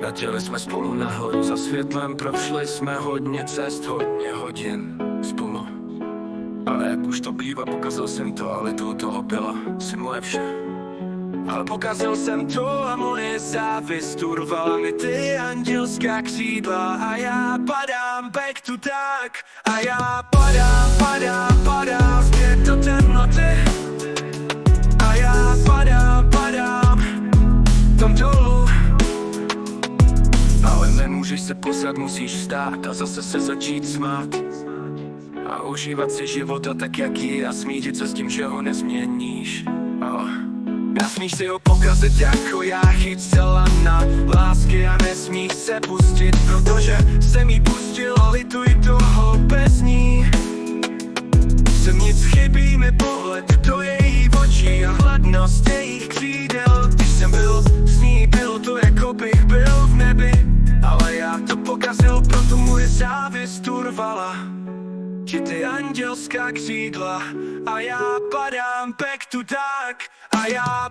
Letěli jsme spolu nahoru za světlem, prošli jsme hodně cest, hodně hodin spolu. Ale jak už to bývá, pokazil jsem to, ale toho byla si moje vše. Ale pokazil jsem to a moje závist urvala mi ty andělská křídla. A já padám back to tak. A já padám zpět do temnoty. A já padám tam dolů. Ale nemůžeš se posrat, musíš vstát a zase se začít smát. A užívat si života tak, jak je, a smířit se s tím, že ho nezměníš. Nesmíš si ho pokazit jako já, chyť zcela na lásky a nesmíš se pustit, protože jsem jí pustil, lituj toho bez ní. Jsem nic, chybí mi pohled do jejich očí a hladnost jejich křídel. Když jsem byl s ní, bylo to, jako bych byl v nebi. Ale já to pokazil, proto moje závist urvala ti ty andělská křídla. A já padám back to dark. A já